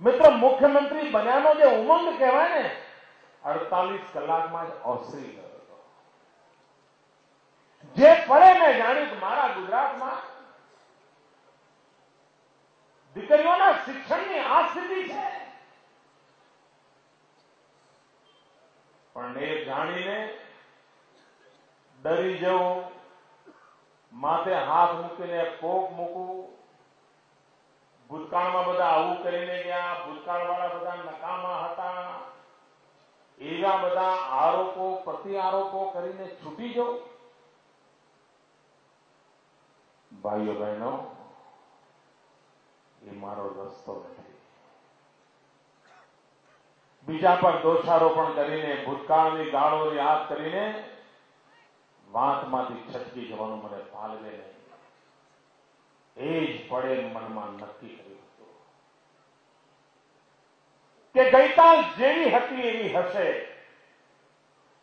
મિત્રો, મુખ્યમંત્રી બન્યાનો જે ઉમંગ કહેવાય ને, 48 કલાકમાં જ ઓસરી ગયો હતો. જે પળે મેં જાણ્યું કે મારા ગુજરાતમાં દીકરીઓના શિક્ષણની આ સ્થિતિ છે, પણ એ જાણીને ડરી જવું, માથે હાથ મૂકીને પોક મૂકવું, ભૂતકાળમાં બધા આવું કરીને ગયા, ભૂતકાળવાળા બધા નકામા હતા, એવા બધા આરોપો પ્રતિ આરોપો કરીને છૂટી જવું. ભાઈઓ બહેનો, એ મારો રસ્તો નથી. બીજા પર દોષારોપણ કરીને, ભૂતકાળની ગાળો યાદ કરીને વાતમાંથી છટકી જવાનું મને ભાલવે નહીં. એ જ પડે મનમાં નક્કી કર્યું હતું કે ગઈકાલ જેવી હતી એવી હશે.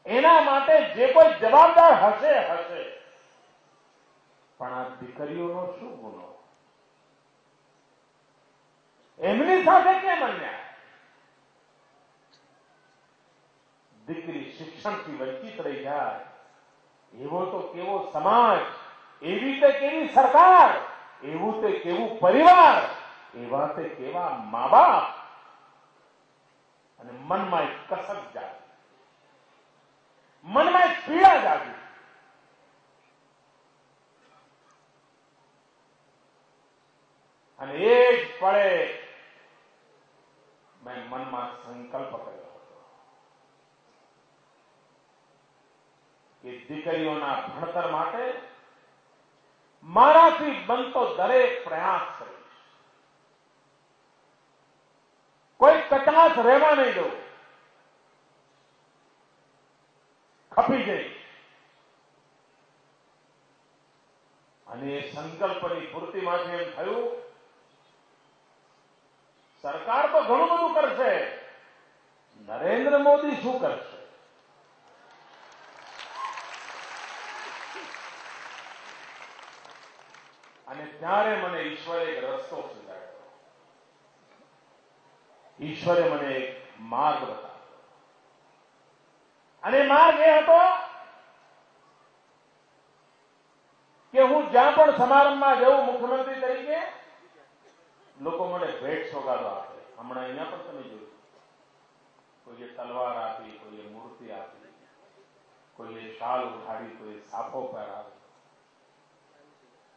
એના માટે જે કોઈ જવાબદાર હશે હશે, પણ આ દીકરીઓનો શું ગુનો? એમની સાથે કેમ અન્યાય? દીકરી શિક્ષણથી વંચિત રહી જાય, એવો તો કેવો સમાજ, એવી તે કેવી સરકાર, એવું તે કેવું પરિવાર, એવા તે કેવા મા બાપ. અને મનમાં એક કસક જાગી, મનમાં એક પીડા જાગી. અને એ જ પળે મેં મનમાં સંકલ્પ કર્યો હતો કે દીકરીઓના ભણતર માટે મારાથી બનતો દરેક પ્રયાસ કરીશ. કોઈ કચાશ રહેવા નહીં દઉં. ખપી જઈશ. અને એ સંકલ્પની પૂર્તિમાંથી એમ થયું, સરકાર તો ઘણું બધું કરશે, નરેન્દ્ર મોદી શું કરશે? અને ત્યારે મને ઈશ્વરે એક રસ્તો સુધાર્યો. ઈશ્વરે મને એક માર્ગ બતાવ્યો. અને માર્ગ એ હતો કે હું જ્યાં પણ સમારંભમાં જઉં મુખ્યમંત્રી તરીકે, લોકો મને ભેટ સોગાદો આપે. હમણાં અહીંયા પણ તમે જોયું, કોઈએ તલવાર આપી, કોઈએ મૂર્તિ આપી, કોઈએ શાલ ઉઠાડી, કોઈએ સાફો પહેરાવ્યો.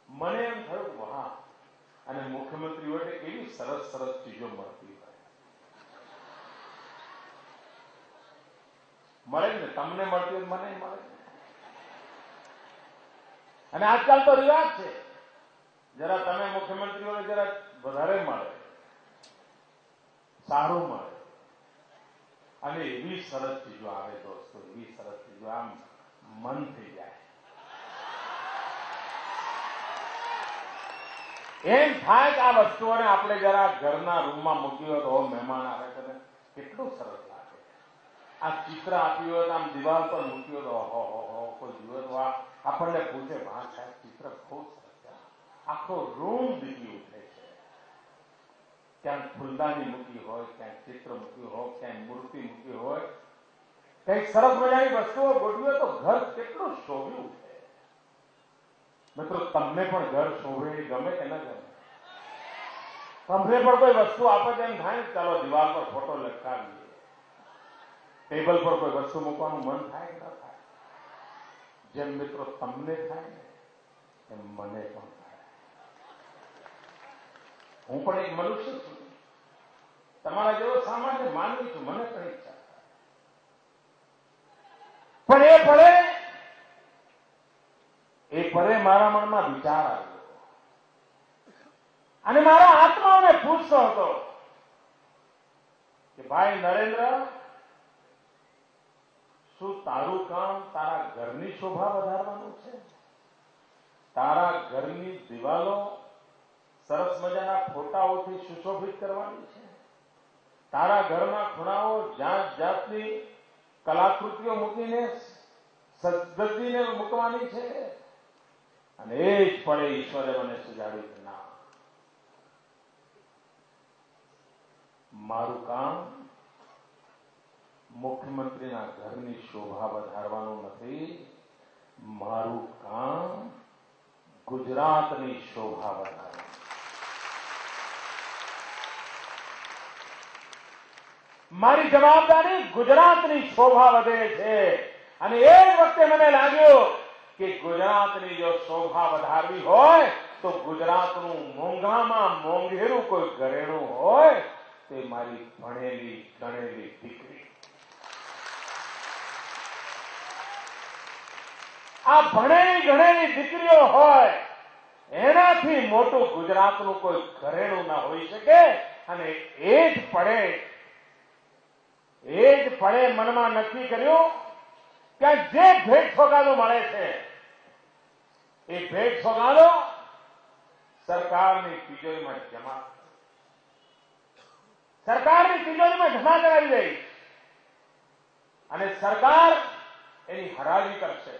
મને એમ થયું, વાહ, અને મુખ્યમંત્રીઓ એટલે કેવી સરસ સરસ ચીજો મળતી હોય. મળે ને, તમને મળતી હોય મને મળે. અને આજકાલ તો રિવાજ છે, જરા તમે મુખ્યમંત્રીઓને જરા વધારે મળે, સારું મળે. અને એવી સરસ ચીજો આવે દોસ્તો, એવી સરસ ચીજો, આમ મન થઈ જાય. એમ થાય કે આ વસ્તુઓને આપણે જરા ઘરના રૂમમાં મૂકી હોય તો મહેમાન આવે છે, કેટલું સરસ લાગે. આ ચિત્ર આપ્યું હોય તો આમ દિવાલ પર મૂક્યું હોય તો હો કોઈ જુએ તો આપણને પૂછે, વાહ સાહેબ ચિત્ર ખૂબ સરસ છે. આખો રૂમ દીધી ઉઠે છે. ક્યાંક ફૂલદાની મૂકી હોય, ક્યાંક ચિત્ર મૂક્યું હોય, ક્યાંક મૂર્તિ મૂકી હોય, કંઈક સરસ મજાની વસ્તુઓ ગોઠવી હોય તો ઘર કેટલું શોભ્યું છે. મિત્રો, તમને પણ ઘર શોભે, ગમે કે ન ગમે? તમને પણ કોઈ વસ્તુ આપે તો એમ થાય ને, ચાલો દિવાલ પર ફોટો લટકાવીએ, ટેબલ પર કોઈ વસ્તુ મૂકવાનું મન થાય કે ન થાય? જેમ મિત્રો તમને થાય ને, એમ મને પણ થાય. હું પણ એક મનુષ્ય છું, તમારા જેવો સામાન્ય માનવી છું, મને પણ ઈચ્છા થાય. પણ એ પરે મારા મનમાં વિચાર આવ્યો અને મારા આત્માને પૂછતો હતો કે ભાઈ નરેન્દ્ર, શું તારું કામ તારા ઘરની શોભા વધારવાનું છે? તારા ઘરની દિવાલો સરસ મજાના ફોટાઓથી સુશોભિત કરવાની છે? તારા ઘરના ખૂણાઓ જાત જાતની કલાકૃતિઓ મૂકીને સજ્જતીને મૂકવાની છે? અને એ જ પળે ઈશ્વરે મને સુજાડ્યું કે ના, મારું કામ મુખ્યમંત્રીના ઘરની શોભા વધારવાનું નથી, મારું કામ ગુજરાતની શોભા વધારવાનું. મારી જવાબદારી ગુજરાતની શોભા વધે છે. અને એ વખતે મને લાગ્યું કે ગુજરાતની જો શોભા વધારવી હોય તો ગુજરાતનું મોંઘામાં મોંઘેરું કોઈ ઘરેણું હોય તે મારી ભણેલી ગણેલી દીકરી. આ ભણેલી ગણેલી દીકરીઓ હોય એનાથી મોટું ગુજરાતનું કોઈ ઘરેણું ના હોઈ શકે. અને એ જ પડે મનમાં નક્કી કર્યું કે જે ભેટ સોગાદો મળે છે એ ભેટ સોગાદો સરકારની તિજોરીમાં જમા કરાવી દઈ અને સરકાર એની હરાજી કરશે.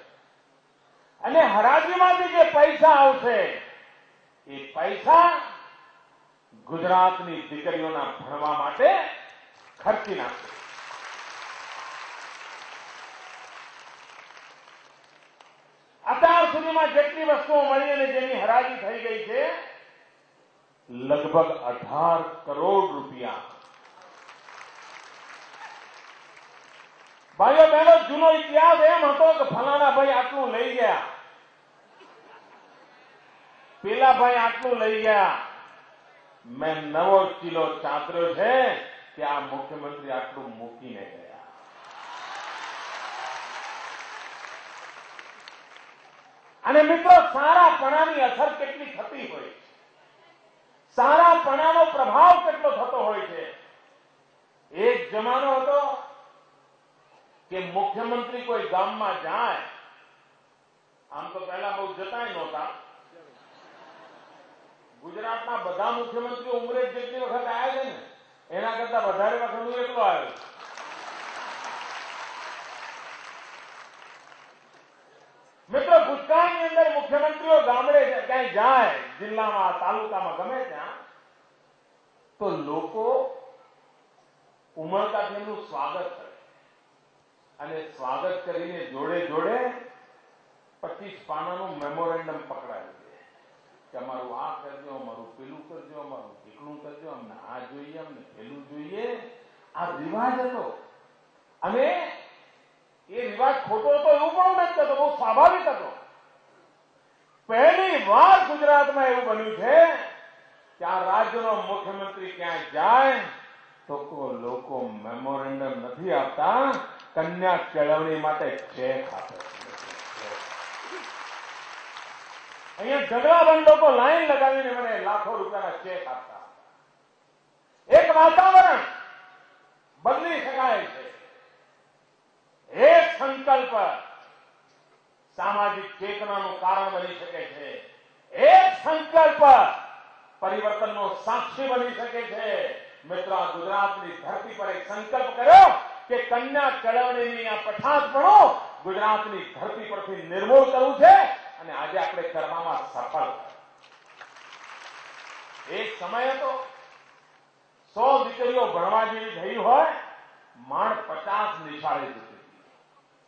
અને હરાજીમાંથી જે પૈસા આવશે એ પૈસા ગુજરાતની દીકરીઓના ભણવા માટે ખર્ચી નાખશે. અત્યાર સુધીમાં જેટલી વસ્તુઓ મળી અને જેની હરાજી થઈ ગઈ છે લગભગ 18 કરોડ રૂપિયા. ભાઈઓ બહેનો, જૂનો ઇતિહાસ એમ હતો કે ફલાણા ભાઈ આટલું લઈ ગયા, પેલા ભાઈ આટલું લઈ ગયા. મેં નવો કિલો ચાતર્યો છે કે આ મુખ્યમંત્રી આટલું મૂકીને ગયા. અને મિત્રો, સારાપણાની અસર કેટલી થતી હોય છે, સારાપણાનો પ્રભાવ કેટલો થતો હોય છે. એક જમાનો હતો કે મુખ્યમંત્રી કોઈ ગામમાં જાય, આમ તો પહેલા બહુ જતાય નહોતા. ગુજરાતના બધા મુખ્યમંત્રીઓ ઉમરેજ જેટલી વખત આવ્યા છે ને એના કરતા વધારે વખત હું એકલો આવ્યો. મિત્રો, ભૂતકાળની અંદર મુખ્યમંત્રીઓ ગામડે ક્યાંય જાય, જિલ્લામાં, તાલુકામાં, ગમે ત્યાં, તો લોકો ઉમળકાથી એમનું સ્વાગત કરે. અને સ્વાગત કરીને જોડે જોડે 25 પાનાનું મેમોરેન્ડમ પકડાવી દે કે અમારું આ કરજો, અમારું પેલું કરજો, અમારું ઢીકણું કરજો, અમને આ જોઈએ, અમને પેલું જોઈએ. આ રિવાજ હતો. અને એ રિવાજ ખોટો હતો એવું પણ નથી થતો, બહુ સ્વાભાવિક હતો. પહેલી વાર ગુજરાતમાં એવું બન્યું છે કે આ રાજ્યનો મુખ્યમંત્રી ક્યાંય જાય તો લોકો મેમોરેન્ડમ નથી આપતા, કન્યા કેળવણી માટે ચેક આપે. અહીંયા ઝઘડાબંધ લોકો લાઈન લગાવીને મને લાખો રૂપિયાના ચેક આપતા. એક વાતાવરણ બદલી શકાય છે. એક સંકલ્પ સામાજિક ચેતનાનું કારણ બની શકે છે. એક સંકલ્પ પરિવર્તનનો સાક્ષી બની શકે છે. મિત્રો, આ ગુજરાતની ધરતી પર એક સંકલ્પ કર્યો કે કન્યા કેળવણીની આ પછાતપણો ગુજરાતની ધરતી પરથી નિર્મૂળ કરવું છે. અને આજે આપણે કરવામાં સફળ. એક સમય હતો 100 દીકરીઓ ભણવા જેવી થઈ હોય, માંડ 50 નિશાળે જતી હતી.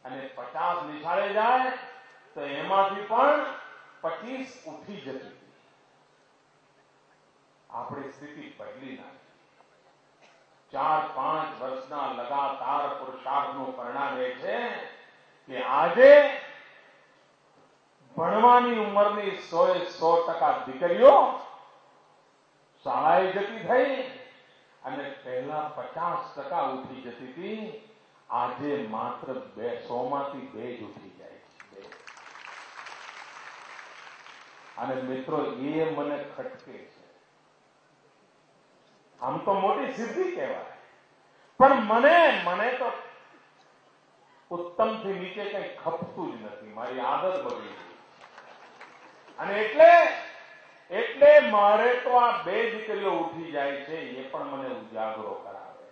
અને 50 નિશાળે જાય તો એમાંથી પણ 25 ઉઠી જતી હતી. આપણી સ્થિતિ બદલી નાખી. 4-5 વર્ષના લગાતાર પુરુષાર્થનું પરિણામ એ છે કે આજે ભણવાની ઉંમરની 100% દીકરીઓ શાળાએ જતી થઈ. અને પહેલા 50% ઉઠી જતી હતી. આજે માત્ર 100 માંથી 2 જ ઉઠી જાય છે. અને મિત્રો, એ મને ખટકે છે. આમ તો મોટી સિદ્ધિ કહેવાય, પણ મને તો ઉત્તમથી નીચે કંઈ ખપતું જ નથી. મારી આદત બગડી ગઈ. અને એટલે મારે તો આ 2 દીકરીઓ ઉઠી જાય છે એ પણ મને ઉજાગરો કરાવે.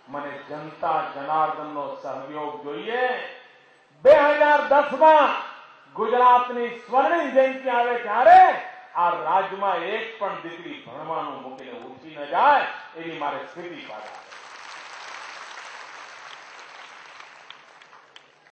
મને જનતા જનાર્દનનો સહયોગ જોઈએ. 2010માં ગુજરાતની સ્વર્ણિમ જયંતિ આવે ત્યારે આ રાજ્યમાં એક પણ દીકરી ભણવાનું મૂકીને ઉઠી ન જાય એની મારે સ્થિતિ પાડે.